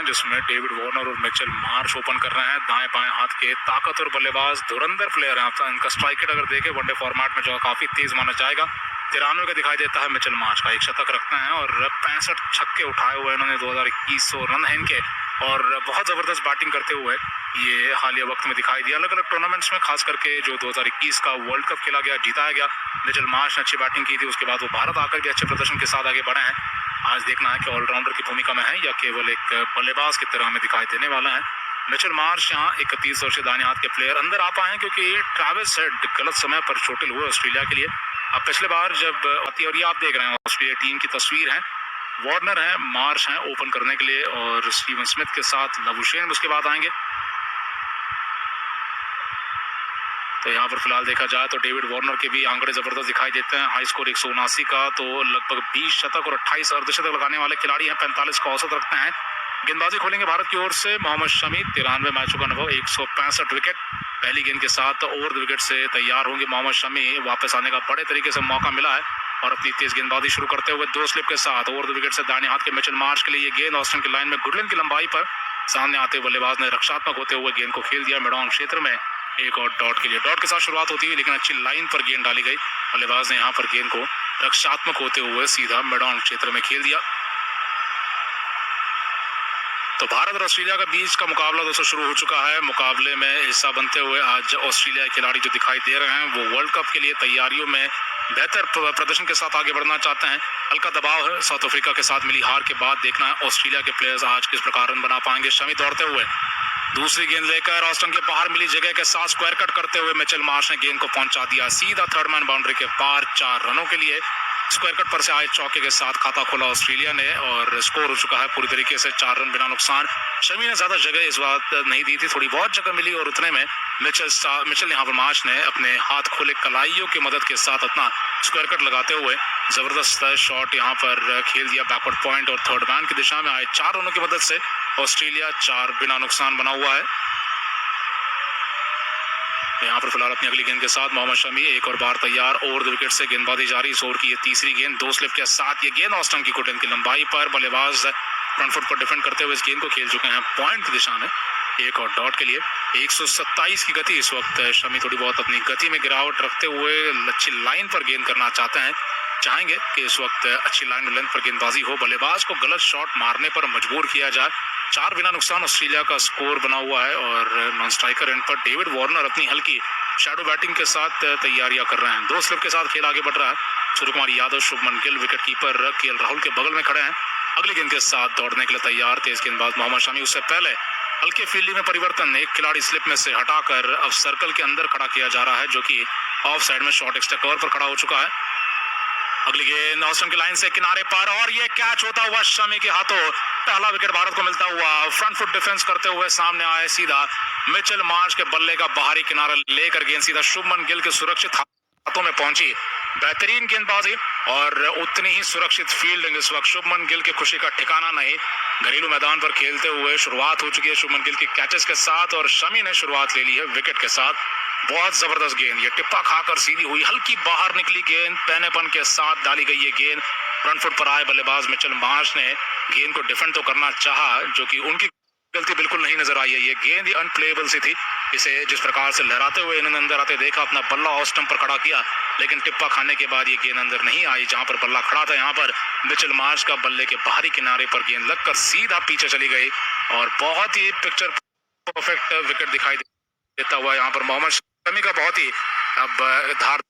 जिसमें David Warner और Mitchell Marsh open कर रहे हैं। दाएं बाएं हाथ के ताकतवर बल्लेबाज, धुरंधर प्लेयर हैं। इनका स्ट्राइक रेट अगर देखें वनडे फॉर्मेट में जो है काफी तेज माना जाएगा। 93 का दिखाई देता है मिचेल मार्श का। एक शतक रखते हैं और 65 छक्के उठाए हुए इन्होंने। 2100 रन है इनके और बहुत जबरदस्त बैटिंग करते हुए ये हालिया वक्त में दिखाई दिया। अलग अलग टूर्नामेंट्स में, खास करके जो 2021 का वर्ल्ड कप खेला गया, जीताया गया, मिचेल मार्श ने अच्छी बैटिंग की थी। उसके बाद वो भारत आकर के अच्छे प्रदर्शन के साथ आगे बढ़े हैं। आज देखना है कि ऑलराउंडर की भूमिका में है या केवल एक बल्लेबाज की तरह हमें दिखाई देने वाला है। मिचेल मार्श यहाँ 31 वर्षीय दाहिने हाथ के प्लेयर अंदर आ पाए हैं क्योंकि ट्रैविस हेड गलत समय पर चोटिल हुए ऑस्ट्रेलिया के लिए। अब पिछले बार जब और ये आप देख रहे हैं ऑस्ट्रेलिया टीम की तस्वीर है, वार्नर है, मार्श है ओपन करने के लिए और स्टीवन स्मिथ के साथ लबुशेन उसके बाद आएंगे। तो यहाँ पर फिलहाल देखा जाए तो डेविड वार्नर के भी आंकड़े जबरदस्त दिखाई देते हैं। हाई स्कोर 179 का, तो लगभग 20 शतक और 28 अर्धशतक लगाने वाले खिलाड़ी हैं। 45 का औसत रखते हैं। गेंदबाजी खोलेंगे भारत की ओर से मोहम्मद शमी। 93 मैचों का अनुभव, 165 विकेट। पहली गेंद के साथ ओवर द विकेट से तैयार होंगे मोहम्मद शमी। वापस आने का बड़े तरीके से मौका मिला है और अपनी तेज गेंदबाजी शुरू करते हुए 2 स्लिप के साथ ओवर द विकेट से दाहिने हाथ के मिचेल मार्श के लिए ये गेंद ऑस्टिन की लाइन में गुडलिन की लंबाई पर सामने आते बल्लेबाज ने रक्षात्मक होते हुए गेंद को खेल दिया मिडऑन क्षेत्र में। एक और डॉट के लिए, डॉट के साथ शुरुआत होती है लेकिन अच्छी लाइन पर गेंद डाली गई। बल्लेबाज ने यहाँ पर गेंद को रक्षात्मक होते हुए सीधा मिडऑन क्षेत्र में खेल दिया। तो भारत और ऑस्ट्रेलिया के बीच का मुकाबला दोस्तों शुरू हो चुका है। मुकाबले में हिस्सा बनते हुए आज ऑस्ट्रेलिया के खिलाड़ी जो दिखाई दे रहे हैं वो वर्ल्ड कप के लिए तैयारियों में बेहतर प्रदर्शन के साथ आगे बढ़ना चाहते हैं। हल्का दबाव है साउथ अफ्रीका के साथ मिली हार के बाद। देखना है ऑस्ट्रेलिया के प्लेयर्स आज किस प्रकार रन बना पाएंगे। शमी दौड़ते हुए दूसरी गेंद लेकर ऑस्टन के बाहर मिली जगह के साथ स्क्वायर कट करते हुए मिचेल मार्श ने गेंद को पहुंचा दिया सीधा थर्ड मैन बाउंड्री के पार। 4 रनों के लिए स्क्वायर कट पर से आए चौके के साथ खाता खोला ऑस्ट्रेलिया ने और स्कोर हो चुका है पूरी तरीके से 4 रन बिना नुकसान। शमी ने ज्यादा जगह इस बात नहीं दी थी, थोड़ी बहुत जगह मिली और उतने में मिचेल यहाँ पर मार्श ने अपने हाथ खोले कलाइयों की मदद के साथ अपना स्क्वायर कट लगाते हुए जबरदस्त शॉट यहाँ पर खेल दिया बैकवर्ड पॉइंट और थर्ड मैन की दिशा में आए 4 रनों की मदद से ऑस्ट्रेलिया 4 बिना नुकसान बना हुआ है। यहाँ पर फिलहाल अपनी अगली गेंद के साथ मोहम्मद शमी एक और बार तैयार। ओवर द विकेट से गेंदबाजी जारी। इस ओवर की ये तीसरी गेंद 2 स्लिप के साथ ये गेंद ऑस्टन की गुडलिन की लंबाई पर। बल्लेबाज फ्रंट फुट पर डिफेंड करते हुए इस गेंद को खेल चुके हैं पॉइंट की दिशा में। एक और डॉट के लिए 127 की गति इस वक्त। शमी थोड़ी बहुत अपनी गति में गिरावट रखते हुए अच्छी लाइन पर गेंद करना चाहेंगे कि इस वक्त अच्छी लाइन और लेंथ पर गेंदबाजी हो, बल्लेबाज को गलत शॉट मारने पर मजबूर किया जाए। 4 बिना नुकसान ऑस्ट्रेलिया का स्कोर बना हुआ है और नॉन स्ट्राइकर एंड पर डेविड वार्नर अपनी हल्की शैडो बैटिंग के साथ तैयारियां कर रहे हैं। 2 स्लिप के साथ खेल आगे बढ़ रहा है। Surya Kumar Yadav, Shubman Gill wicket keeper KL Rahul के बगल में खड़े हैं। अगली गेंद के साथ दौड़ने के लिए तैयार तेज गेंदबाज मोहम्मद शमी। उससे पहले हल्के फील्डिंग में परिवर्तन, एक खिलाड़ी स्लिप में से हटाकर अब सर्कल के अंदर खड़ा किया जा रहा है जो कि ऑफ साइड में शॉर्ट एक्स्ट्रा कवर पर खड़ा हो चुका है। अगली गेंद ऑस्टन की लाइन से किनारे पर और ये कैच होता हुआ शमी के हाथों। पहला विकेट भारत को मिलता हुआ। फ्रंट फुट डिफेंस करते हुए सामने आए सीधा मिचेल मार्श के बल्ले का बाहरी किनारा लेकर गेंद सीधा शुभमन गिल के सुरक्षित हाथों में पहुंची। बेहतरीन गेंदबाजी और उतनी ही सुरक्षित फील्डिंग। इस वक्त शुभमन गिल के खुशी का ठिकाना नहीं। घरेलू मैदान पर खेलते हुए शुरुआत हो चुकी है शुभमन गिल की कैचेस के साथ और शमी ने शुरुआत ले ली है विकेट के साथ। बहुत जबरदस्त गेंद, ये टिप्पा खाकर सीधी हुई, हल्की बाहर निकली गेंद, पहनेपन के साथ डाली गई ये गेंद। फ्रंट फुट पर आए बल्लेबाज मिचेल मार्श ने गेंद को डिफेंड तो करना चाहा, जो कि उनकी गलती बिल्कुल नहीं नजर आई है। ये गेंद ही अनप्लेएबल सी थी। इसे जिस प्रकार से लहराते हुए इन्होंने अंदर आते देखा, अपना बल्ला ऑफ स्टंप पर खड़ा किया, लेकिन टिप्पा खाने के बाद ये गेंद अंदर नहीं आई। जहां पर बल्ला खड़ा था यहाँ पर मिचेल मार्श का बल्ले के बाहरी किनारे पर गेंद लगकर सीधा पीछे चली गई और बहुत ही पिक्चर परफेक्ट विकेट दिखाई देता हुआ यहाँ पर मोहम्मद शमी का बहुत ही अब धारदार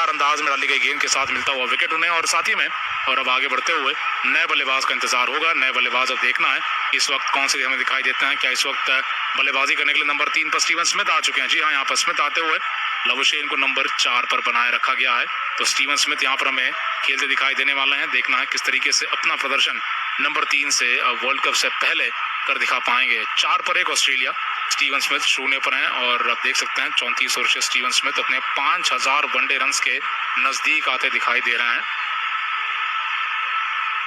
अंदाज में डाली गई गेंद के साथ मिलता हुआ विकेट उन्हें और साथ ही में। और अब आगे बढ़ते हुए नए बल्लेबाज का इंतजार होगा। नए बल्लेबाज अब देखना है इस वक्त कौन से हमें दिखाई देते हैं। क्या इस वक्त बल्लेबाजी करने के लिए नंबर 3 पर स्टीवन स्मिथ आ चुके हैं? जी हाँ, यहाँ पर स्मिथ आते हुए लबुशेन को नंबर 4 पर बनाए रखा गया है। तो स्टीवन स्मिथ यहाँ पर हमें खेलते दिखाई देने वाले हैं। देखना है किस तरीके से अपना प्रदर्शन नंबर 3 से वर्ल्ड कप से पहले कर दिखा पाएंगे। 4 पर 1 ऑस्ट्रेलिया। स्टीवन स्मिथ 0 पर हैं और आप देख सकते हैं 34 वर्षीय स्टीवन स्मिथ अपने 5000 वनडे रन्स के नजदीक आते दिखाई दे रहे हैं।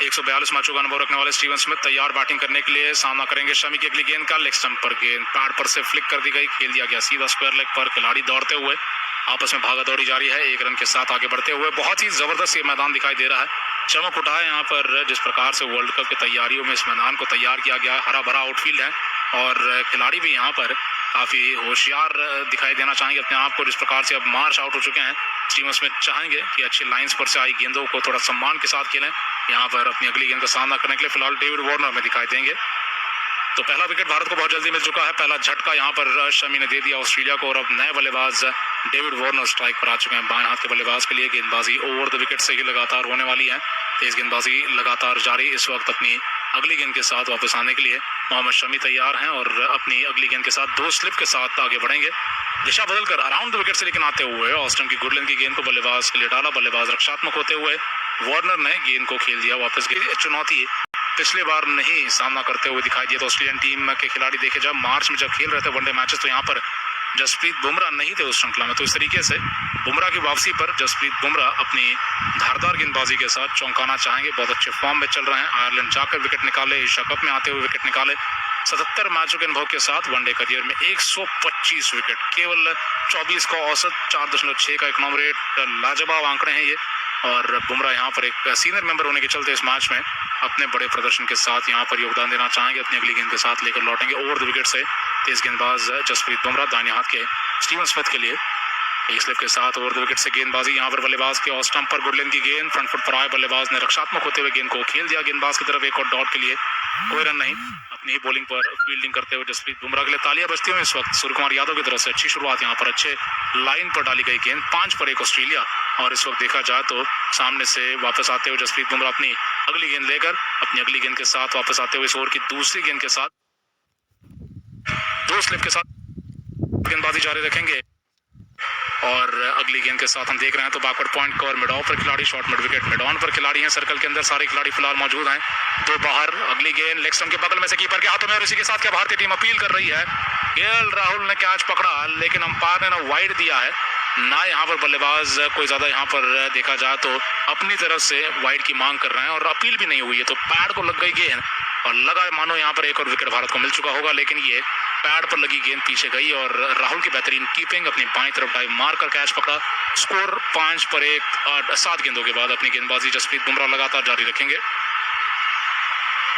142 मैचों का अनुभव रखने वाले स्टीवन स्मिथ तैयार बैटिंग करने के लिए। सामना करेंगे शमी की अगली गेंद का। लेग स्टंप पर गेंद पैड पर से फ्लिक कर दी गई, खेल दिया गया सीधा स्क्वायर लेग पर। खिलाड़ी दौड़ते हुए आपस में भागा दौड़ी जारी है। 1 रन के साथ आगे बढ़ते हुए बहुत ही जबरदस्त ये मैदान दिखाई दे रहा है। चमक उठा है यहाँ पर जिस प्रकार से वर्ल्ड कप की तैयारियों में इस मैदान को तैयार किया गया है। हरा भरा आउटफील्ड है और खिलाड़ी भी यहाँ पर काफ़ी होशियार दिखाई देना चाहेंगे अपने आप को। जिस प्रकार से अब मार्च आउट हो चुके हैं, स्टीवन स्मिथ चाहेंगे कि अच्छी लाइंस पर से आई गेंदों को थोड़ा सम्मान के साथ खेलें। यहाँ पर अपनी अगली गेंद का सामना करने के लिए फिलहाल डेविड वार्नर में दिखाई देंगे। तो पहला विकेट भारत को बहुत जल्दी मिल चुका है। पहला झटका यहाँ पर शमी ने दे दिया ऑस्ट्रेलिया को और अब नए बल्लेबाज डेविड वार्नर स्ट्राइक पर आ चुके हैं। बाएं हाथ के बल्लेबाज के लिए गेंदबाजी ओवर द विकेट से ही लगातार होने वाली है। तेज गेंदबाजी लगातार जारी। इस वक्त अपनी अगली गेंद के साथ वापस आने के लिए मोहम्मद शमी तैयार हैं और अपनी अगली गेंद के साथ 2 स्लिप के साथ आगे बढ़ेंगे। दिशा बदलकर अराउंड द विकेट से लेकिन आते हुए ऑस्टन की गुडलैंड की गेंद को बल्लेबाज के लिए डाला। बल्लेबाज रक्षात्मक होते हुए वार्नर ने गेंद को खेल दिया वापस। चुनौती पिछले बार नहीं सामना करते हुए दिखाई दिया। तो ऑस्ट्रेलियन टीम के खिलाड़ी देखे जब मार्च में जब खेल रहे थे वनडे मैचेस, तो यहाँ पर जसप्रीत बुमराह नहीं थे उस श्रृंखला में। तो इस तरीके से बुमराह की वापसी पर जसप्रीत बुमराह अपनी धारदार गेंदबाजी के साथ चौंकाना चाहेंगे। बहुत अच्छे फॉर्म में चल रहे हैं। आयरलैंड जाकर विकेट निकाले, एशिया कप में आते हुए विकेट निकाले। 77 मैचों के अनुभव के साथ वनडे करियर में 125 विकेट, केवल 24 का औसत, 4.6 का इकनॉमी रेट। लाजवाब आंकड़े हैं ये। और बुमराह यहाँ पर एक सीनियर मेंबर होने के चलते इस मैच में अपने बड़े प्रदर्शन के साथ यहाँ पर योगदान देना चाहेंगे। अपनी अगली गेंद के साथ लेकर लौटेंगे ओवर द विकेट से तेज गेंदबाज जसप्रीत बुमराह दाहिने हाथ के स्टीवन स्मिथ के लिए। एक स्लिप के साथ ओवर द विकेट से गेंदबाजी यहाँ पर बल्लेबाज के ऑफ स्टंप पर गुडलैंड की गेंद फ्रंट फुट पर आए। बल्लेबाज ने रक्षात्मक होते हुए गेंद को खेल दिया गेंदबाज की तरफ। एक और डॉट के लिए कोई रन नहीं। अपनी बॉलिंग पर फील्डिंग करते हुए जसप्रीत बुमराह के लिए तालियां बजती हुई इस वक्त सूर्य कुमार यादव की तरफ से अच्छी शुरुआत। यहाँ पर अच्छे लाइन पर डाली गई गेंद 5 पर 1 ऑस्ट्रेलिया। और इस वक्त देखा जाए तो सामने से वापस आते हुए जसप्रीत बुमराह अपनी अगली गेंद लेकर अपनी अगली गेंद के साथ वापस आते हुए इस ओवर की दूसरी गेंद के साथ 2 स्लिप के साथ गेंदबाजी जारी रखेंगे। और अगली गेंद के साथ हम देख रहे हैं तो backward point cover mid of पर खिलाड़ी, short mid wicket mid on पर खिलाड़ी हैं। सर्कल के अंदर सारे खिलाड़ी फिलहाल मौजूद हैं। 2 बाहर। अगली गेंद लेग स्टंप के बगल में से कीपर के हाथों में और इसी के साथ क्या भारतीय टीम अपील कर रही है। केएल राहुल ने कैच पकड़ा लेकिन अंपायर ने ना वाइड दिया है ना यहाँ पर बल्लेबाज कोई ज्यादा यहाँ पर देखा जाए तो अपनी तरफ से वाइड की मांग कर रहे हैं और अपील भी नहीं हुई है। तो पैड को लग गई गेंद और लगा मानो यहाँ पर एक और विकेट भारत को मिल चुका होगा, लेकिन ये पैड पर लगी गेंद पीछे गई और राहुल की बेहतरीन कीपिंग अपनी बाईं तरफ डाइव मारकर कैच पकड़ा। स्कोर 5 पर 1। 7 गेंदों के बाद अपनी गेंदबाजी जसप्रीत बुमराह लगातार जारी रखेंगे।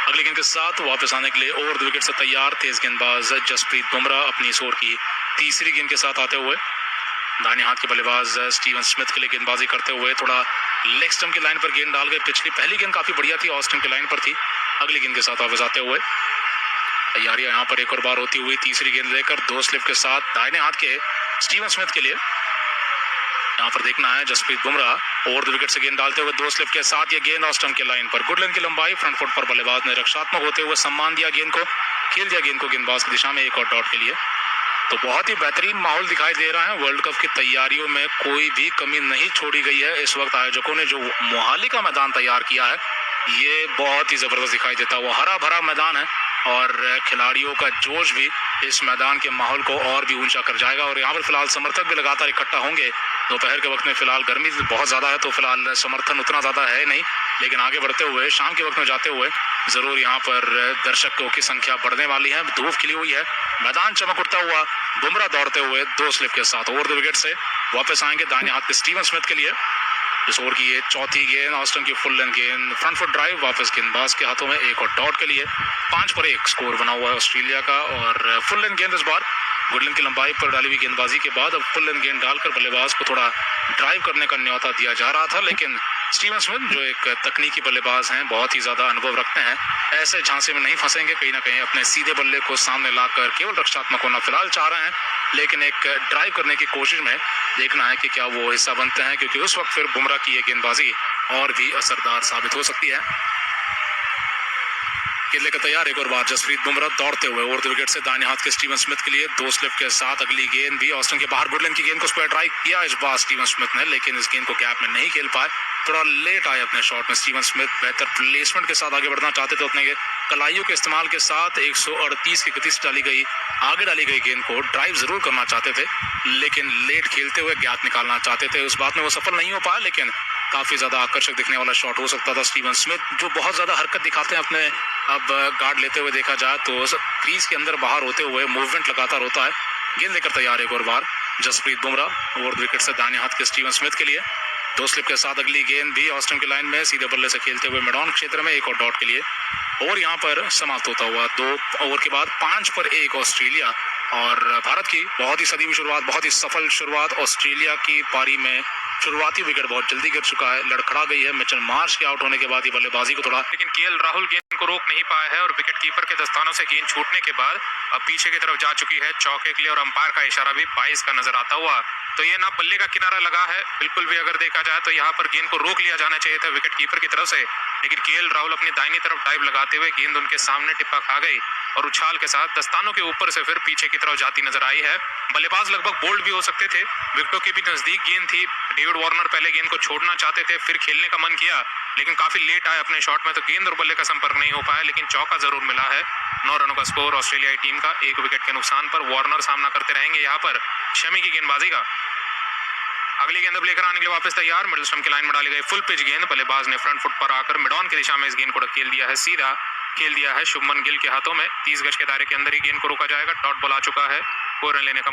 अगली गेंद के साथ वापस आने के लिए ओवर द विकेट से तैयार तेज गेंदबाज जसप्रीत बुमराह अपनी इस ओवर की तीसरी गेंद के साथ आते हुए दाहिने हाथ के बल्लेबाज स्टीवन स्मिथ के लिए गेंदबाजी करते हुए थोड़ा लेग स्टंप की लाइन पर गेंद डाल गए। पहली गेंद काफी बढ़िया थी, ऑस्टिन की लाइन पर थी। अगली गेंद के साथ वापस आते हुए तैयारियां यहाँ पर एक और बार होती हुई तीसरी गेंद लेकर 2 स्लिप के साथ दाहिने हाथ के स्टीवन स्मिथ के लिए यहाँ पर देखना है Jasprit Bumrah over the wicket से गेंद डालते हुए 2 स्लिप के साथ ये गेंद ऑफ स्टंप के लाइन पर। गुडलैंड की लंबाई फ्रंट फुट पर बल्लेबाज ने रक्षात्मक होते हुए सम्मान दिया गेंद को, खेल दिया गेंद को गेंदबाज की दिशा में एक और डॉट के लिए। तो बहुत ही बेहतरीन माहौल दिखाई दे रहा है। वर्ल्ड कप की तैयारियों में कोई भी कमी नहीं छोड़ी गई है। इस वक्त आयोजकों ने जो मोहाली का मैदान तैयार किया है ये बहुत ही जबरदस्त दिखाई देता है। वो हरा भरा मैदान है और खिलाड़ियों का जोश भी इस मैदान के माहौल को और भी ऊंचा कर जाएगा। और यहाँ पर फिलहाल समर्थक भी लगातार इकट्ठा होंगे। दोपहर के वक्त में फिलहाल गर्मी बहुत ज़्यादा है तो फिलहाल समर्थन उतना ज़्यादा है नहीं, लेकिन आगे बढ़ते हुए शाम के वक्त में जाते हुए ज़रूर यहाँ पर दर्शकों की संख्या बढ़ने वाली है। धूप खिली हुई है, मैदान चमक उठता हुआ, बुमराह दौड़ते हुए 2 स्लिप के साथ ओवर द विकेट से वापस आएंगे दाहिने हाथ के स्टीवन स्मिथ के लिए। इस ओवर की ये चौथी गेंद ऑस्टन की फुल लेंथ गेंद फ्रंट फुट ड्राइव वापस गेंदबाज के हाथों में एक और डॉट के लिए। 5 पर 1 स्कोर बना हुआ है ऑस्ट्रेलिया का। और फुल लेंथ गेंद इस बार गुडलैंड की लंबाई पर डाली हुई गेंदबाजी के बाद अब फुल लेंथ गेंद डालकर बल्लेबाज को थोड़ा ड्राइव करने का न्योता दिया जा रहा था, लेकिन स्टीवन स्मिथ जो एक तकनीकी बल्लेबाज हैं, बहुत ही ज्यादा अनुभव रखते हैं, ऐसे झांसे में नहीं फंसेंगे। कहीं ना कहीं अपने सीधे बल्ले को सामने लाकर केवल रक्षात्मक होना फिलहाल चाह रहे हैं, लेकिन एक ड्राइव करने की कोशिश में देखना है कि क्या वो हिस्सा बनते हैं, क्योंकि उस वक्त फिर बुमराह की ये गेंदबाजी और भी असरदार साबित हो सकती है। गेंद लेकर तैयार एक और बार जसप्रीत बुमराह दौड़ते हुए ओवर द विकेट से दाहिने हाथ के स्टीवन स्मिथ के लिए 2 स्लिप के साथ अगली गेंद भी ऑस्टन के बाहर। गुडलैंड की गेंद को स्क्वायर ड्राइव किया इस बार स्टीवन स्मिथ ने, लेकिन इस गेंद को गैप में नहीं खेल पाए, थोड़ा लेट आए अपने शॉट में स्टीवन स्मिथ। बेहतर प्लेसमेंट के साथ आगे बढ़ना चाहते थे, अपने कलाइयों के इस्तेमाल के साथ 138 की गति से आगे डाली गई गेंद को ड्राइव जरूर करना चाहते थे, लेकिन लेट खेलते हुए गैप निकालना चाहते थे। उस बात में वो सफल नहीं हो पाया, लेकिन काफी ज्यादा आकर्षक दिखने वाला शॉट हो सकता था। स्टीवन स्मिथ जो बहुत ज्यादा हरकत दिखाते हैं अपने अब गार्ड लेते हुए देखा जाए तो क्रीज के अंदर बाहर होते हुए मूवमेंट लगातार होता है। गेंद लेकर तैयार एक और बार Jasprit Bumrah over the wicket से दाहिने हाथ के स्टीवन स्मिथ के लिए। दो स्लिप के साथ अगली गेंद भी ऑस्टन की लाइन में सीधे बल्ले से खेलते हुए मिडॉन क्षेत्र में एक और डॉट के लिए। और यहाँ पर समाप्त होता हुआ 2 ओवर के बाद 5 पर 1 ऑस्ट्रेलिया। और भारत की बहुत ही सदी हुई शुरुआत, बहुत ही सफल शुरुआत। ऑस्ट्रेलिया की पारी में शुरुआती विकेट बहुत जल्दी गिर चुका है, लड़खड़ा गई है। मिचेल मार्श के आउट होने के बाद ये बल्लेबाजी को थोड़ा, लेकिन केएल राहुल गेंद को रोक नहीं पाया है और विकेट कीपर के दस्तानों से गेंद छूटने के बाद अब पीछे की तरफ जा चुकी है चौके के लिए और अंपायर का इशारा भी 22 का नजर आता हुआ। तो ये ना बल्ले का किनारा लगा है बिल्कुल भी, अगर देखा जाए तो यहाँ पर गेंद को रोक लिया जाना चाहिए था विकेट कीपर की तरफ से, लेकिन केएल राहुल अपनी दाहिनी तरफ डाइव लगाते हुए गेंद उनके सामने टिप्पा खा गई और उछाल के साथ दस्तानों के ऊपर से फिर पीछे की तरफ जाती नजर आई है। बल्लेबाज लगभग बोल्ड भी हो सकते थे, विकेटों के भी नजदीक गेंद थी। डेविड वार्नर पहले गेंद को छोड़ना चाहते थे, फिर खेलने का मन किया, लेकिन काफी लेट आए अपने शॉट में, तो गेंद और बल्ले का संपर्क नहीं हो पाया, लेकिन चौका जरूर मिला है। 9 रनों का स्कोर ऑस्ट्रेलियाई टीम का, 1 विकेट के नुकसान पर वार्नर सामना करते रहेंगे यहाँ पर शमी की गेंदबाजी का। अगली गेंद अब लेकर आने के लिए वापस तैयार, मिडिल स्टंप की लाइन में डाली गई फुल पिच गेंद, बल्लेबाज ने फ्रंट फुट पर आकर मिडॉन की दिशा में इस गेंद को ढकेल दिया है, सीधा खेल दिया है शुभमन गिल के हाथों में। 30 गज के दायरे के अंदर ही गेंद को रोका जाएगा, डॉट बॉल आ चुका है, 4 रन लेने का